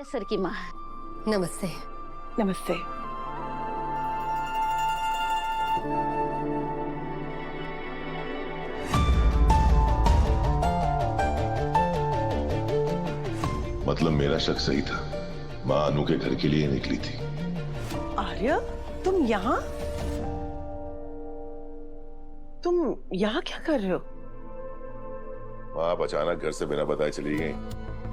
Sir की माँ। नमस्ते। नमस्ते। मतलब मेरा शक सही था, माँ अनु के घर के लिए निकली थी। आर्य, तुम यहाँ क्या कर रहे हो? माँ आप अचानक घर से बिना बताए चली गई।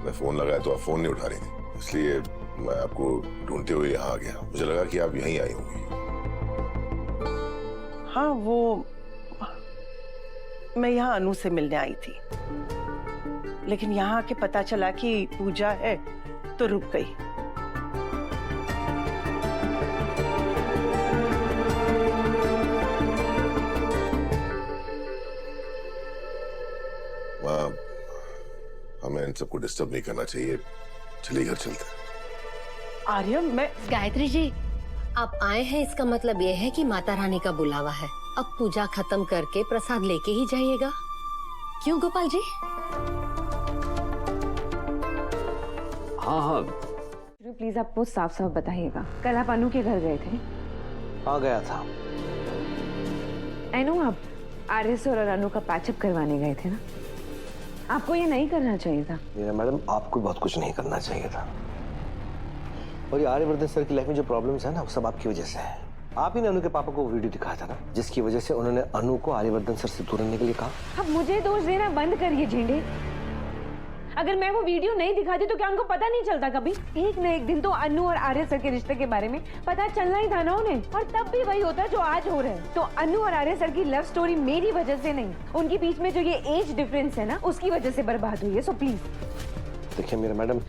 मैं फोन लगाया तो आप फोन नहीं उठा रही थी, इसलिए मैं आपको ढूंढते हुए यहाँ आ गया। मुझे लगा कि आप यहीं आई होंगी। हाँ, वो मैं यहाँ अनु से मिलने आई थी, लेकिन यहाँ आके पता चला कि पूजा है तो रुक गई। माँ हमें इन सबको डिस्टर्ब नहीं करना चाहिए, चलिए घर चलते हैं। आर्य, मैं गायत्री जी, आप आए हैं इसका मतलब ये है कि माता रानी का बुलावा है। अब पूजा खत्म करके प्रसाद लेके ही जाइएगा। क्यों गोपाल जी? हाँ, प्लीज आप वो साफ साफ बताइएगा, कल आप अनु के घर गए थे? आ गया था। आई नो, आप आरएस और अनु का पैचअप करवाने गए थे ना? आपको ये नहीं करना चाहिए था। मेरा मैडम, आपको बहुत कुछ नहीं करना चाहिए था। और ये आर्यवर्धन सर की लाइफ में जो प्रॉब्लम्स है ना, वो सब आपकी वजह से है। आप ही ने अनु के पापा को वीडियो दिखाया था ना, जिसकी वजह से उन्होंने अनु को आर्यवर्धन सर से दूर रहने के लिए कहा। अब मुझे दोष देना बंद करिए झेंडे। अगर मैं वो वीडियो नहीं दिखाती तो क्या उनको पता नहीं चलता कभी? एक न एक दिन तो अनु और आर्य सर के रिश्ते के बारे में पता चलना ही था ना उन्हें, और तब भी वही होता जो आज हो रहा है। तो अनु और आर्य सर की लव स्टोरी मेरी वजह से नहीं, उनके बीच में जो ये एज डिफरेंस है ना, उसकी वजह से बर्बाद हुई है। सो प्लीज देखिए मेरा मैडम,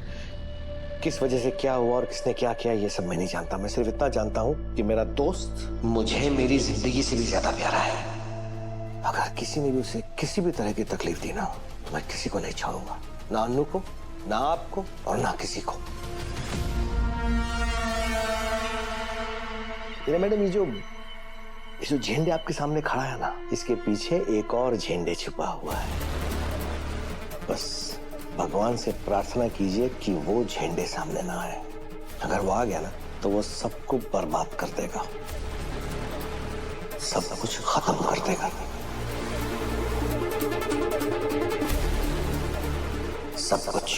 किस वजह से क्या हुआ और किसने क्या किया ये सब मैं नहीं जानता। मैं सिर्फ इतना जानता हूँ कि मेरा दोस्त मुझे मेरी जिंदगी से भी ज्यादा प्यारा है। अगर किसी ने भी उसे किसी भी तरह की तकलीफ दी ना, तो मैं किसी को नहीं छोड़ूंगा, ना अनु को, ना आपको, और ना किसी को। मेरा मैडम, ये जो झंडे आपके सामने खड़ा है ना, इसके पीछे एक और झंडे छुपा हुआ है। बस भगवान से प्रार्थना कीजिए कि वो झंडे सामने ना आए। अगर वो आ गया ना, तो वो सबको बर्बाद कर देगा, सब कुछ खत्म कर देगा, सब कुछ।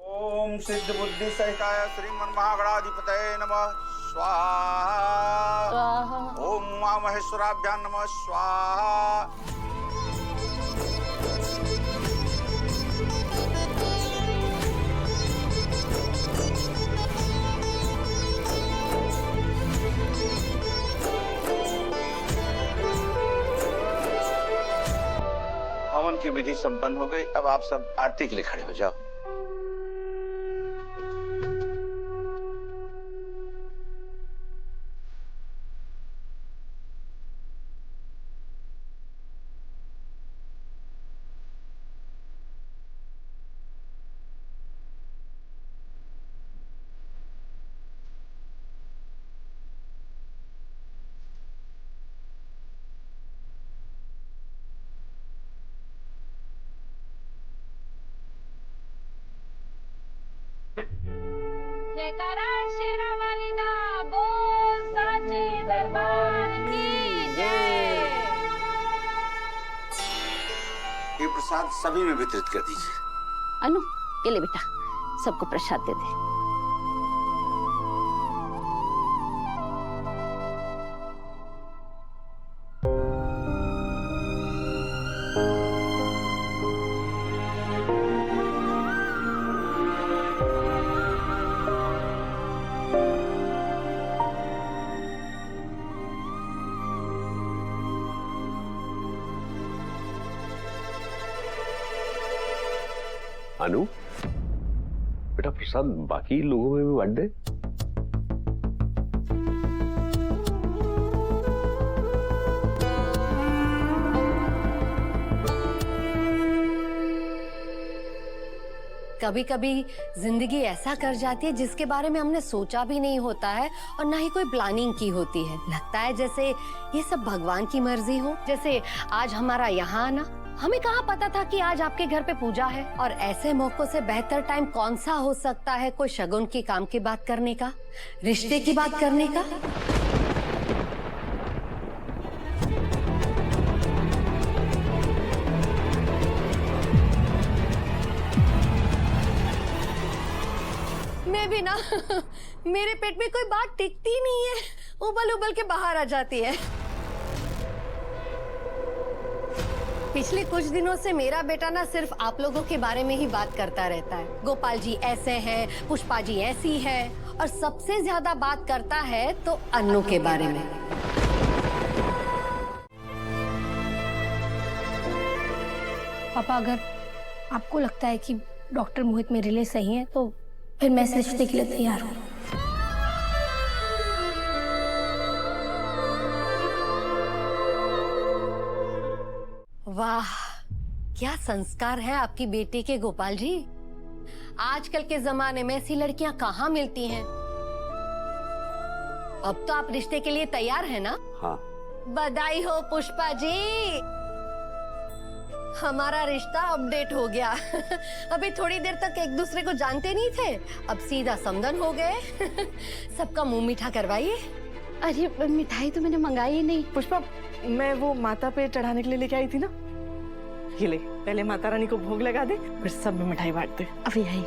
ओम सिद्ध बुद्धि सहिताय श्रीमन महागणाधिपतये नमः स्वाहा। ओम उमा महेश्वराभ्यां नमः स्वाहा। हवन की विधि संपन्न हो गई। अब आप सब आरती के लिए खड़े हो जाओ। जयकारा शेरावाली दा बोल साचे दरबार की जय। ये प्रसाद सभी में वितरित कर दीजिए। अनु, ये ले बेटा, सबको प्रसाद दे दे। अनु, बेटा प्रसाद बाकी लोगों में भी बांट दे। कभी कभी जिंदगी ऐसा कर जाती है जिसके बारे में हमने सोचा भी नहीं होता है और ना ही कोई प्लानिंग की होती है। लगता है जैसे ये सब भगवान की मर्जी हो। जैसे आज हमारा यहाँ आना हमें कहाँ पता था कि आज आपके घर पे पूजा है। और ऐसे मौकों से बेहतर टाइम कौन सा हो सकता है कोई शगुन की काम की बात करने का, रिश्ते की बात करने का। मैं भी ना मेरे पेट में कोई बात टिकती नहीं है, उबल उबल के बाहर आ जाती है। पिछले कुछ दिनों से मेरा बेटा ना सिर्फ आप लोगों के बारे में ही बात करता रहता है। गोपाल जी ऐसे हैं, पुष्पा जी ऐसी है, और सबसे ज्यादा बात करता है तो अन्नू के बारे में। पापा, अगर आपको लगता है कि डॉक्टर मोहित मेरे लिए सही है तो फिर मैं इस रिश्ते के लिए तैयार हूँ। वाह, क्या संस्कार है आपकी बेटी के गोपाल जी। आजकल के जमाने में ऐसी लड़कियां कहाँ मिलती हैं। अब तो आप रिश्ते के लिए तैयार हैं ना? हाँ। बधाई हो पुष्पा जी, हमारा रिश्ता अपडेट हो गया। अभी थोड़ी देर तक एक दूसरे को जानते नहीं थे, अब सीधा समधन हो गए। सबका मुंह मीठा करवाइए। अरे मिठाई तो मैंने मंगाई ही नहीं। पुष्पा, मैं वो माता पे चढ़ाने के लिए लेके आई थी ना, ये ले, पहले माता रानी को भोग लगा दे, फिर सब में मिठाई बांट दे। अभी आई।